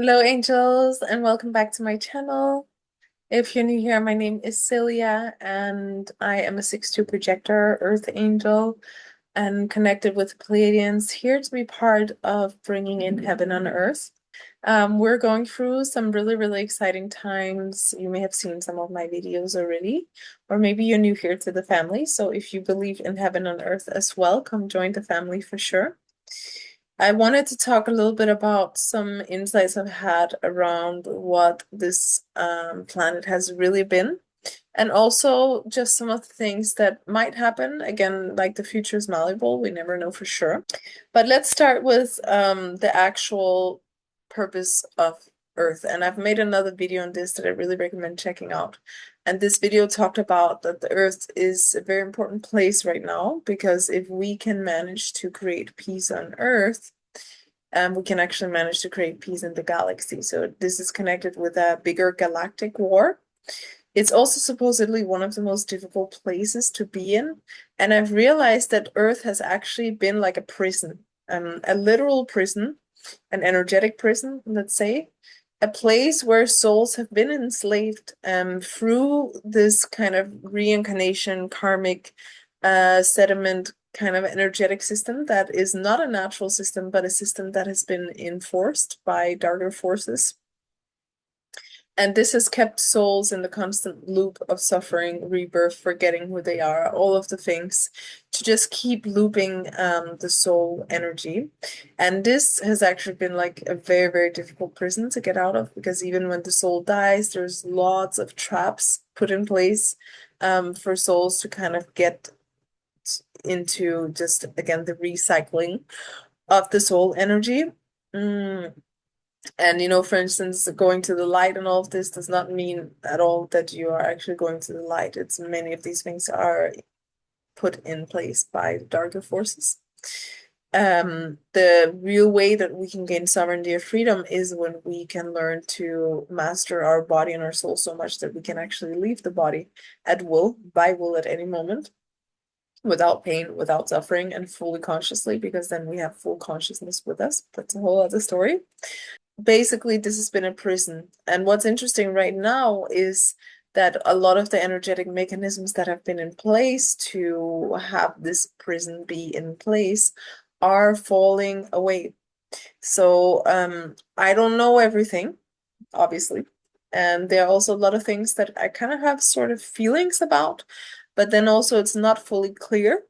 Hello, angels, and welcome back to my channel. If you're new here, my name is Celia, and I am a 6-2 projector, Earth Angel, and connected with Pleiadians, here to be part of bringing in heaven on Earth. We're going through some really, really exciting times. You may have seen some of my videos already, or maybe you're new here to the family. So if you believe in heaven on Earth as well, come join the family for sure. I wanted to talk a little bit about some insights I've had around what this planet has really been, and also just some of the things that might happen. Again, like the future is malleable, we never know for sure. But let's start with the actual purpose of Earth. And I've made another video on this that I really recommend checking out. And this video talked about that the Earth is a very important place right now because if we can manage to create peace on Earth, we can actually manage to create peace in the galaxy. So this is connected with a bigger galactic war. It's also supposedly one of the most difficult places to be in. And I've realized that Earth has actually been like a prison, a literal prison, an energetic prison, let's say, a place where souls have been enslaved through this kind of reincarnation, karmic, sediment kind of energetic system that is not a natural system, but a system that has been enforced by darker forces. And this has kept souls in the constant loop of suffering, rebirth, forgetting who they are, all of the things to just keep looping the soul energy. And this has actually been like a very, very difficult prison to get out of because even when the soul dies, there's lots of traps put in place for souls to kind of get into just, again, the recycling of the soul energy. Mm. And for instance, going to the light and all of this does not mean at all that you are actually going to the light. It's many of these things are put in place by the darker forces. The real way that we can gain sovereignty or freedom is when we can learn to master our body and our soul so much that we can actually leave the body at will, by will at any moment, without pain, without suffering, and fully consciously, because then we have full consciousness with us. That's a whole other story. Basically, this has been a prison. And what's interesting right now is that a lot of the energetic mechanisms that have been in place to have this prison be in place are falling away. So I don't know everything, obviously. And there are also a lot of things that I kind of have sort of feelings about, but then also it's not fully clear.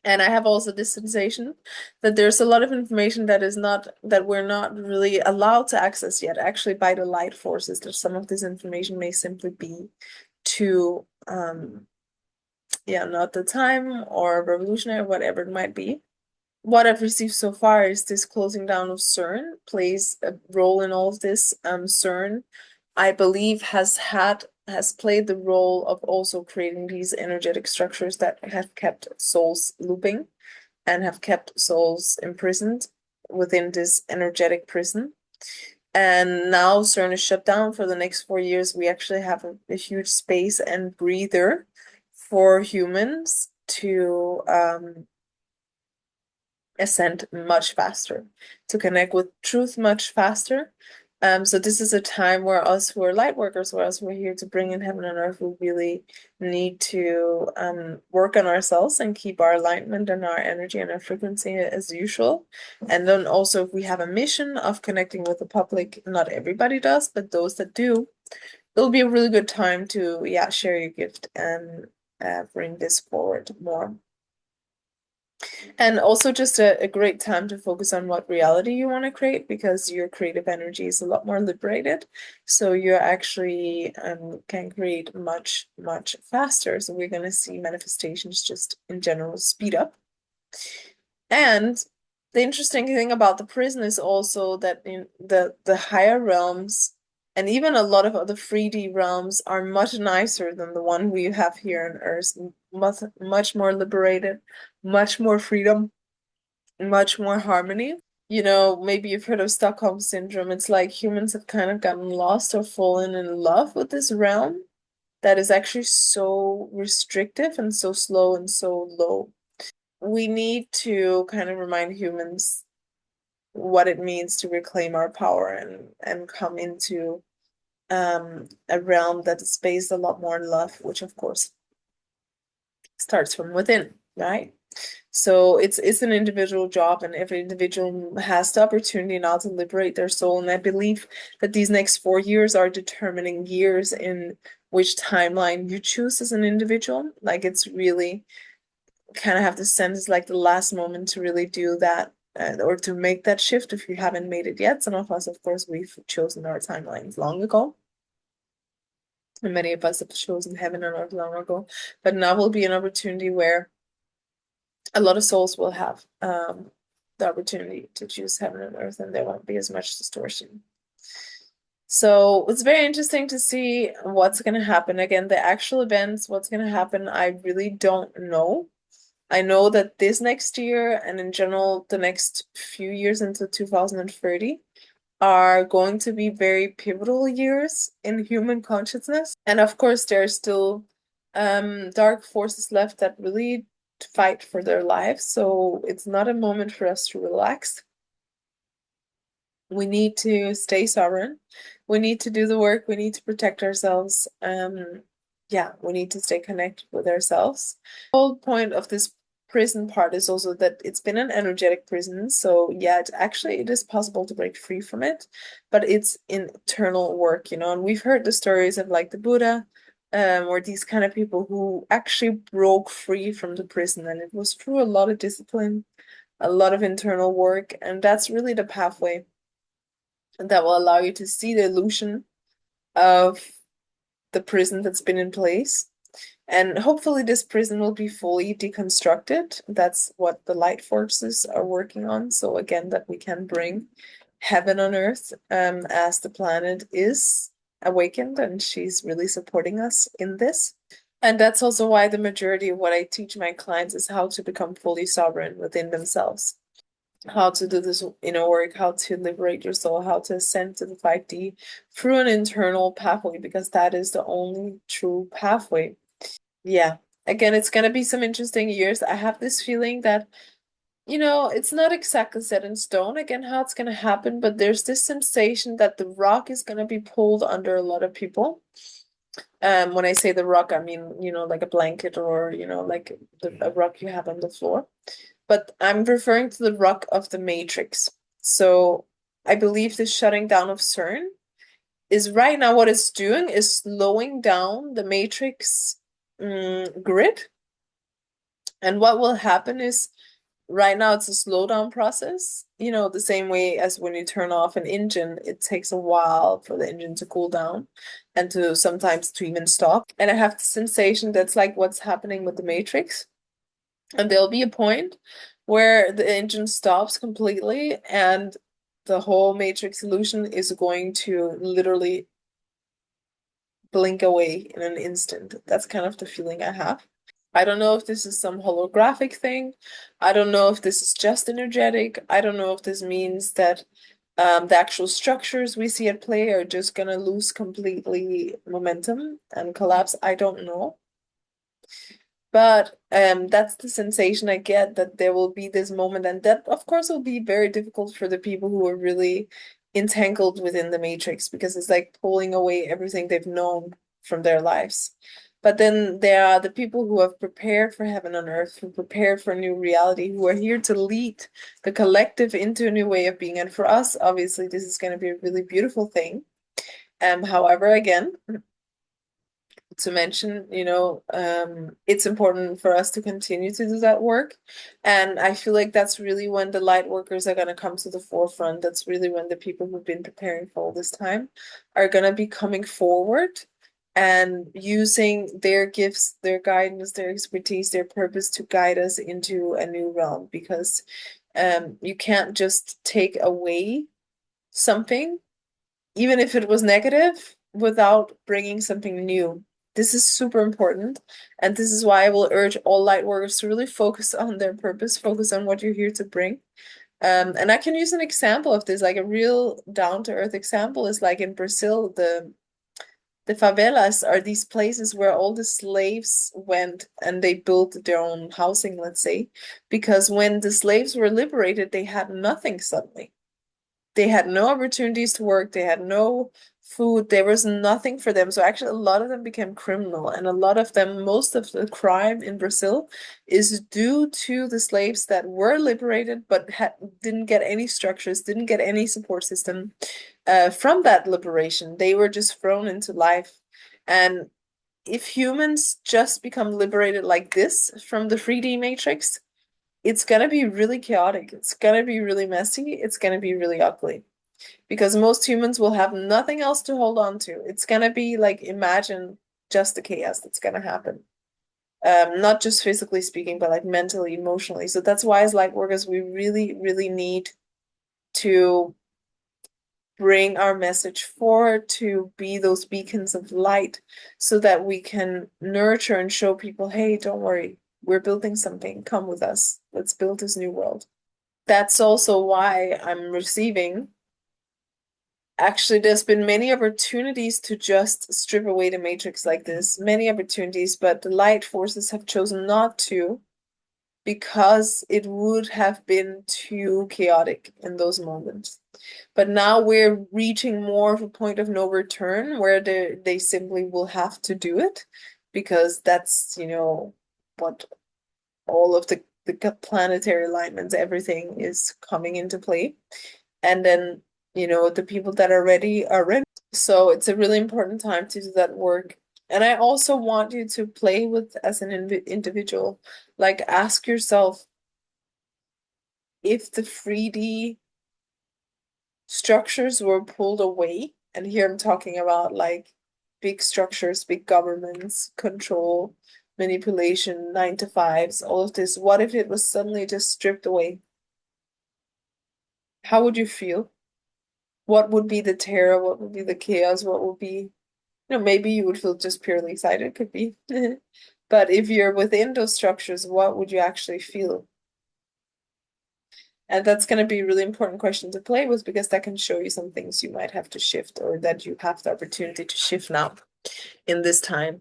And I have also this sensation that there's a lot of information that we're not really allowed to access yet, actually by the light forces, that some of this information may simply be too not the time or revolutionary, whatever it might be. What I've received so far is this closing down of CERN plays a role in all of this. CERN, I believe, has played the role of also creating these energetic structures that have kept souls looping and have kept souls imprisoned within this energetic prison. And now CERN is shut down for the next 4 years. We actually have a huge space and breather for humans to ascend much faster, to connect with truth much faster. So this is a time where us who are light workers, where us who are here to bring in heaven and earth, we really need to work on ourselves and keep our alignment and our energy and our frequency as usual. And then also, if we have a mission of connecting with the public, not everybody does, but those that do, it'll be a really good time to share your gift and bring this forward more. And also just a great time to focus on what reality you want to create because your creative energy is a lot more liberated. So you actually can create much, much faster. So we're going to see manifestations just in general speed up. And the interesting thing about the prison is also that in the higher realms and even a lot of other 3D realms are much nicer than the one we have here on Earth. Much more liberated, much more freedom, much more harmony. Maybe you've heard of Stockholm Syndrome. It's like humans have kind of gotten lost or fallen in love with this realm that is actually so restrictive and so slow and so low. We need to kind of remind humans what it means to reclaim our power and come into a realm that is based a lot more in love, which of course starts from within, right? So it's an individual job, and every individual has the opportunity now to liberate their soul. And I believe that these next 4 years are determining years in which timeline you choose as an individual. Like it's really kind of have the sense like the last moment to really do that, or to make that shift if you haven't made it yet. Some of us, of course, we've chosen our timelines long ago. And many of us have chosen heaven and earth long ago. But now will be an opportunity where a lot of souls will have the opportunity to choose heaven and earth, and there won't be as much distortion. So it's very interesting to see what's going to happen. Again, the actual events, what's going to happen, I really don't know. I know that this next year and in general, the next few years until 2030 are going to be very pivotal years in human consciousness. And of course, there are still dark forces left that really fight for their lives. So it's not a moment for us to relax. We need to stay sovereign. We need to do the work. We need to protect ourselves. Yeah, we need to stay connected with ourselves. The whole point of this prison part is also that it's been an energetic prison. So yeah, it is possible to break free from it, but it's internal work, and we've heard the stories of like the Buddha, or these kind of people who actually broke free from the prison, and it was through a lot of discipline, a lot of internal work, and that's really the pathway that will allow you to see the illusion of the prison that's been in place. And hopefully this prison will be fully deconstructed. That's what the light forces are working on. So again, that we can bring heaven on earth, as the planet is awakened, and she's really supporting us in this. And that's also why the majority of what I teach my clients is how to become fully sovereign within themselves, how to do this inner work, how to liberate your soul, how to ascend to the 5D through an internal pathway, because that is the only true pathway. Yeah. Again, it's gonna be some interesting years. I have this feeling that, it's not exactly set in stone again how it's gonna happen, but there's this sensation that the rock is gonna be pulled under a lot of people. When I say the rock, I mean, like a blanket, or, like a rock you have on the floor. But I'm referring to the rock of the matrix. So I believe the shutting down of CERN is right now what it's doing is slowing down the matrix grid. And what will happen is right now it's a slowdown process, the same way as when you turn off an engine, it takes a while for the engine to cool down and to sometimes to even stop. And I have the sensation that's like what's happening with the matrix. And there'll be a point where the engine stops completely and the whole matrix illusion is going to literally blink away in an instant. That's kind of the feeling I have. I don't know if this is some holographic thing. I don't know if this is just energetic. I don't know if this means that the actual structures we see at play are just gonna lose completely momentum and collapse. I don't know. But that's the sensation I get, that there will be this moment, and that of course will be very difficult for the people who are really entangled within the matrix, because it's like pulling away everything they've known from their lives. But then there are the people who have prepared for heaven on earth, who prepared for a new reality, who are here to lead the collective into a new way of being. And for us, obviously, this is going to be a really beautiful thing. However, again, to mention, it's important for us to continue to do that work. And I feel like that's really when the light workers are going to come to the forefront. That's really when the people who've been preparing for all this time are going to be coming forward and using their gifts, their guidance, their expertise, their purpose to guide us into a new realm. Because you can't just take away something, even if it was negative, without bringing something new. This is super important. And this is why I will urge all light workers to really focus on their purpose, focus on what you're here to bring. And I can use an example of this, like a real down-to-earth example is like in Brazil, the favelas are these places where all the slaves went and they built their own housing, let's say, because when the slaves were liberated, they had nothing suddenly. They had no opportunities to work, they had no food, there was nothing for them. So actually, a lot of them became criminal, and a lot of them, most of the crime in Brazil is due to the slaves that were liberated but didn't get any structures, didn't get any support system from that liberation. They were just thrown into life. And if humans just become liberated like this from the 3D matrix, it's gonna be really chaotic. It's gonna be really messy. It's gonna be really ugly because most humans will have nothing else to hold on to. It's gonna be like, imagine just the chaos that's gonna happen. Not just physically speaking, but like mentally, emotionally. So that's why as light workers, we really, really need to bring our message forward, to be those beacons of light so that we can nurture and show people, hey, don't worry, we're building something. Come with us. Let's build this new world. That's also why I'm receiving. Actually, there's been many opportunities to just strip away the matrix like this, many opportunities, but the light forces have chosen not to because it would have been too chaotic in those moments. But now we're reaching more of a point of no return where they simply will have to do it because that's, what all of the planetary alignments, everything is coming into play. And then, the people that are ready are ready. So it's a really important time to do that work. And I also want you to play with as an individual, like ask yourself if the 3D structures were pulled away, and here I'm talking about like big structures, big governments, control, manipulation, 9 to 5s, all of this. What if it was suddenly just stripped away? How would you feel? What would be the terror? What would be the chaos? What would be, maybe you would feel just purely excited, could be. But if you're within those structures, what would you actually feel? And that's going to be a really important question to play with because that can show you some things you might have to shift or that you have the opportunity to shift now in this time.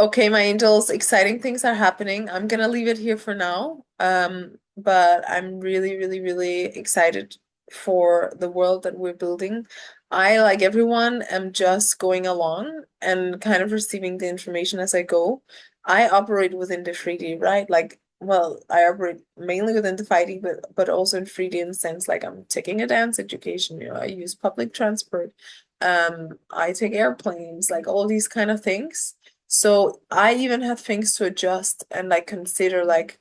Okay, my angels, exciting things are happening. I'm gonna leave it here for now. But I'm really, really, really excited for the world that we're building. I, like everyone, am just going along and kind of receiving the information as I go. I operate within the 3D, right? Like, well, I operate mainly within the 5D, but also in 3D in the sense like I'm taking a dance education, I use public transport. I take airplanes, like all these kind of things. So I even have things to adjust and like consider like,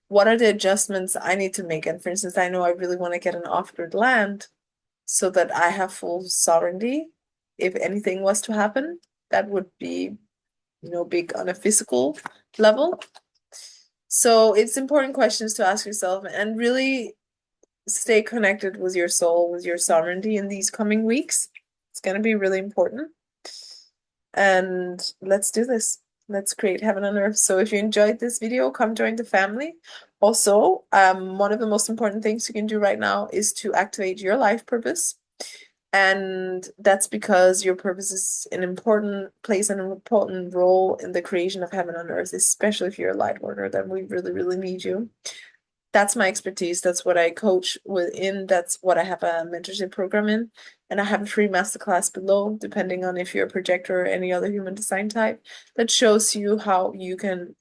what are the adjustments I need to make? And for instance, I know I really want to get an off-grid land so that I have full sovereignty. If anything was to happen, that would be, big on a physical level. So it's important questions to ask yourself and really stay connected with your soul, with your sovereignty in these coming weeks. It's going to be really important. And let's do this. Let's create heaven on earth. So if you enjoyed this video, come join the family. Also, one of the most important things you can do right now is to activate your life purpose. And that's because your purpose is an important place and an important role in the creation of heaven on earth, especially if you're a light worker, then we really, really need you. That's my expertise. That's what I coach within. That's what I have a mentorship program in. And I have a free masterclass below, depending on if you're a projector or any other human design type, that shows you how you can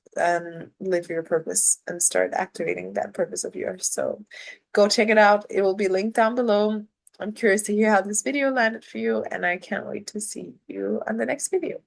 live your purpose and start activating that purpose of yours. So go check it out. It will be linked down below. I'm curious to hear how this video landed for you, and I can't wait to see you on the next video.